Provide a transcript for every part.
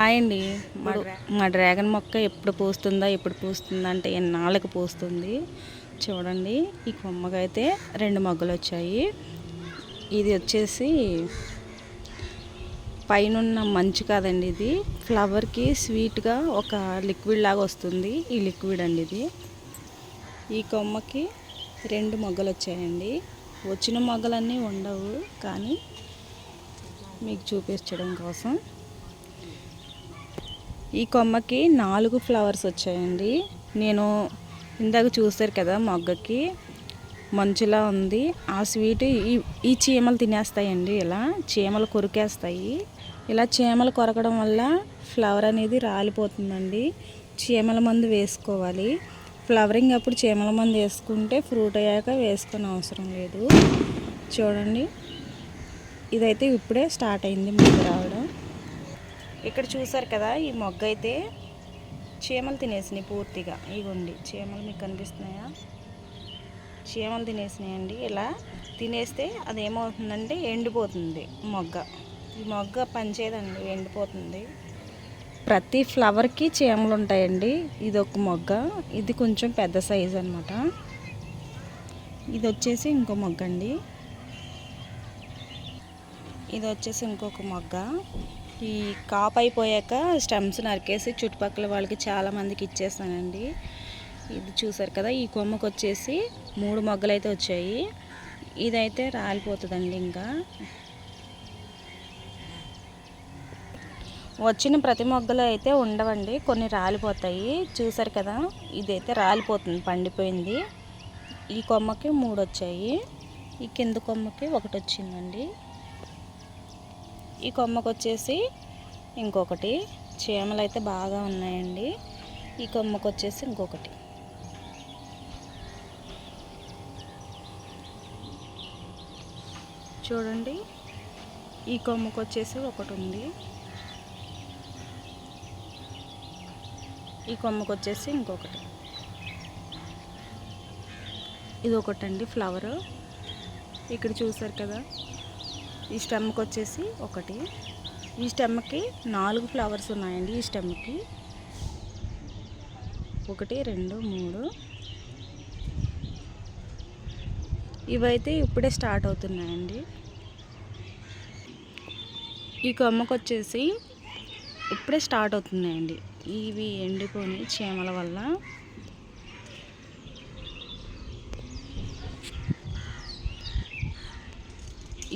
Hi అండి. మా dragon మొక్క ఎప్పుడు పూస్తుందా అంటే ఎన్నాళ్ళకి పూస్తుంది చూడండి. ఈ కొమ్మకైతే 2 మొగ్గలు వచ్చాయి. ఇది వచ్చేసి పైన మంచు కాదండి, ఇది ఫ్లవర్కి స్వీట్గా ఒక లిక్విడ్ లాగా వస్తుంది. ఈ లిక్విడ్ అండి ఇది. ఈ కొమ్మకి 2 మొగ్గలు వచ్చాయండి. వచ్చిన మొగ్గలన్నీ ఉండవు, కానీ మీకు చూపించడం కోసం ఈ కొమ్మకి 4 ఫ్లవర్స్ వచ్చాయండి. నేను ఇందాక చూసారు కదా, మొగ్గకి మంచులా ఉంది. ఆ స్వీట్ ఈ చీమలు తినేస్తాయండి. ఇలా చీమలు కొరికేస్తాయి. ఇలా చీమలు కొరకడం వల్ల ఫ్లవర్ అనేది రాలిపోతుందండి. చీమల మందు వేసుకోవాలి. ఫ్లవరింగ్ అప్పుడు చీమల మందు వేసుకుంటే ఫ్రూట్ అయ్యాక వేసుకొని అవసరం లేదు. చూడండి, ఇదైతే ఇప్పుడే స్టార్ట్ అయింది మొగ్గ రావడం. ఇక్కడ చూసారు కదా, ఈ మొగ్గ అయితే చీమలు తినేసినాయి పూర్తిగా. ఇగోండి చీమలు మీకు కనిపిస్తున్నాయా? చీమలు తినేసినాయండి. ఇలా తినేస్తే అదేమవుతుందంటే ఎండిపోతుంది మొగ్గ. ఈ మొగ్గ పనిచేయదండి, ఎండిపోతుంది. ప్రతి ఫ్లవర్కి చీమలు ఉంటాయండి. ఇది ఒక మొగ్గ, ఇది కొంచెం పెద్ద సైజ్ అనమాట. ఇది వచ్చేసి ఇంకో మొగ్గ అండి. ఇది వచ్చేసి ఇంకొక మొగ్గ. ఈ కాపు అయిపోయాక స్టెమ్స్ నరికేసి చుట్టుపక్కల వాళ్ళకి చాలామందికి ఇచ్చేస్తానండి. ఇది చూసారు కదా, ఈ కొమ్మకు వచ్చేసి 3 మొగ్గలు అయితే వచ్చాయి. ఇదైతే రాలిపోతుందండి. ఇంకా వచ్చిన ప్రతి మొగ్గలు అయితే ఉండవండి, కొన్ని రాలిపోతాయి. చూసారు కదా, ఇదైతే రాలిపోతుంది, పండిపోయింది. ఈ కొమ్మకి 3 వచ్చాయి. ఈ కింద కొమ్మకి 1 వచ్చిందండి. ఈ కొమ్మకు వచ్చేసి ఇంకొకటి. చీమలు అయితే బాగా ఉన్నాయండి. ఈ కొమ్మకు వచ్చేసి ఇంకొకటి. చూడండి, ఈ కొమ్మకు వచ్చేసి 1 ఉంది. ఈ కొమ్మకు వచ్చేసి ఇంకొకటి. ఇది ఒకటండి ఫ్లవర్. ఇక్కడ చూసారు కదా, ఈ స్టెమ్కి వచ్చేసి 1. ఈ స్టెమ్కి 4 ఫ్లవర్స్ ఉన్నాయండి. ఈ స్టెమ్కి 1, 2, 3. ఇవైతే ఇప్పుడే స్టార్ట్ అవుతున్నాయండి. ఈ కొమ్మకు వచ్చేసి ఇప్పుడే స్టార్ట్ అవుతున్నాయండి. ఇవి ఎండిపోయి చీమల వల్ల.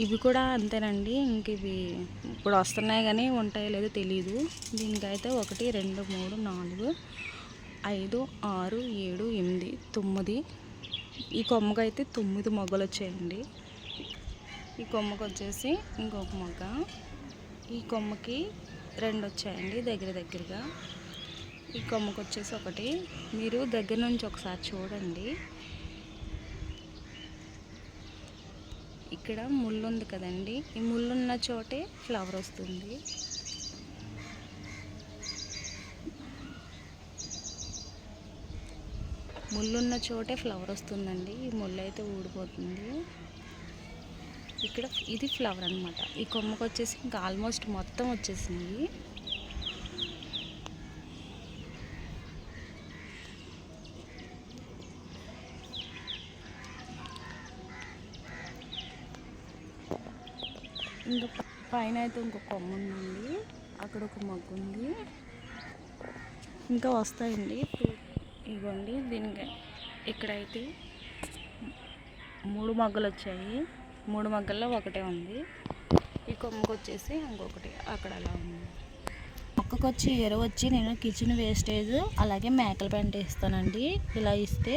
ఇవి కూడా అంతేనండి. ఇంక ఇవి ఇప్పుడు వస్తున్నాయి, కానీ ఉంటాయో లేదో తెలియదు. దీనికైతే 1, 2, 3, 4, 5, 6, 7, 8, 9. ఈ కొమ్మకైతే 9 మొగ్గలు వచ్చాయండి. ఈ కొమ్మకు వచ్చేసి ఇంకొక మొగ్గ. ఈ కొమ్మకి 2 వచ్చాయండి దగ్గరగా. ఈ కొమ్మకు వచ్చేసి 1. మీరు దగ్గర నుంచి ఒకసారి చూడండి. ఇక్కడ ముళ్ళు ఉంది కదండి, ఈ ముళ్ళున్న చోటే ఫ్లవర్ వస్తుంది. ముళ్ళున్న చోటే ఫ్లవర్ వస్తుందండి. ఈ ముళ్ళు అయితే ఊడిపోతుంది. ఇక్కడ ఇది ఫ్లవర్ అనమాట. ఈ కొమ్మకు వచ్చేసి ఇంకా ఆల్మోస్ట్ మొత్తం వచ్చేసింది. ఇంకా పైన అయితే ఇంకో కొమ్మ ఉందండి. అక్కడ ఒక మొగ్గు ఉంది. ఇంకా వస్తాయండి. ఇవ్వండి, దీనికి ఇక్కడైతే 3 మొగ్గలు వచ్చాయి. 3 మొగ్గల్లో 1 ఉంది. ఈ కొమ్మకు వచ్చేసి ఇంకొకటి అక్కడ అలా ఉంది. మొక్కకు వచ్చి ఎరువు వచ్చి నేను కిచెన్ వేస్టేజ్ అలాగే మేకల పెంట ఇస్తానండి. ఇలా ఇస్తే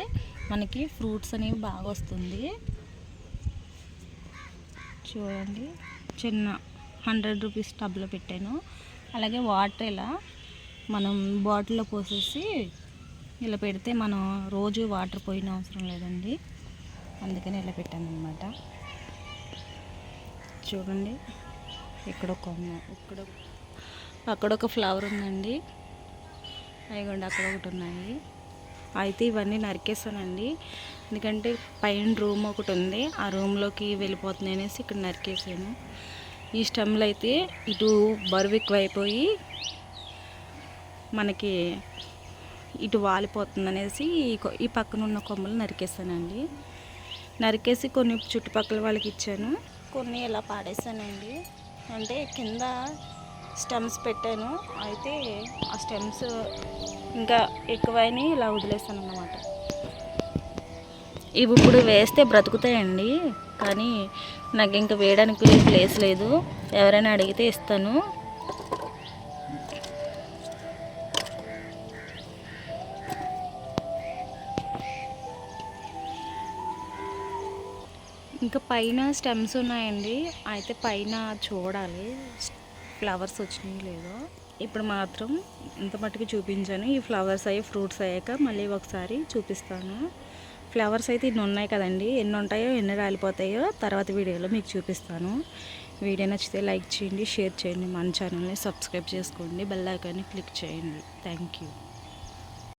మనకి ఫ్రూట్స్ అనేవి బాగా వస్తుంది. చూడండి, చిన్న 100 రూపీస్ టబ్లో పెట్టాను. అలాగే వాటర్ ఇలా మనం బాటిల్లో పోసేసి ఇలా పెడితే మనం రోజు వాటర్ పోయిన అవసరం లేదండి. అందుకని ఇలా పెట్టాను అనమాట. చూడండి, ఇక్కడ ఒక కొమ్మ, అక్కడ ఒక ఫ్లవర్ ఉందండి. అయ్యండి, అక్కడ ఒకటి ఉన్నాయి. అయితే ఇవన్నీ నరికేసానండి, ఎందుకంటే పైన రూమ్ ఒకటి ఉంది, ఆ రూమ్లోకి వెళ్ళిపోతున్నాయి అనేసి ఇక్కడ నరికేసాను. ఈ స్టెమ్లు అయితే ఇటు బరువు ఎక్కువైపోయి మనకి ఇటు వాలిపోతుంది అనేసి ఈ పక్కన ఉన్న కొమ్మలు నరికేసానండి. నరికేసి కొన్ని చుట్టుపక్కల వాళ్ళకి ఇచ్చాను, కొన్ని ఇలా పాడేసానండి. అంటే కింద స్టెమ్స్ పెట్టాను, అయితే ఆ స్టెమ్స్ ఇంకా ఎక్కువైనాయి, ఇలా వదిలేసాను అన్నమాట. ఇవి ఇప్పుడు వేస్తే బ్రతుకుతాయండి, కానీ నాకు ఇంకా వేయడానికి ప్లేస్ లేదు. ఎవరైనా అడిగితే ఇస్తాను. ఇంకా పైన స్టెమ్స్ ఉన్నాయండి, అయితే పైన చూడాలి ఫ్లవర్స్ వచ్చినాయి లేదో. ఇప్పుడు మాత్రం ఇంత మట్టుకు చూపించాను. ఈ ఫ్లవర్స్ అయ్యి ఫ్రూట్స్ అయ్యాక మళ్ళీ ఒకసారి చూపిస్తాను. ఫ్లవర్స్ అయితే ఇన్ని ఉన్నాయి కదండి, ఎన్ని ఉంటాయో ఎన్ని రాలిపోతాయో తర్వాత వీడియోలో మీకు చూపిస్తాను. వీడియో నచ్చితే లైక్ చేయండి, షేర్ చేయండి, మన ఛానల్ని సబ్స్క్రైబ్ చేసుకోండి, బెల్ ఐకాన్ని క్లిక్ చేయండి. Thank you.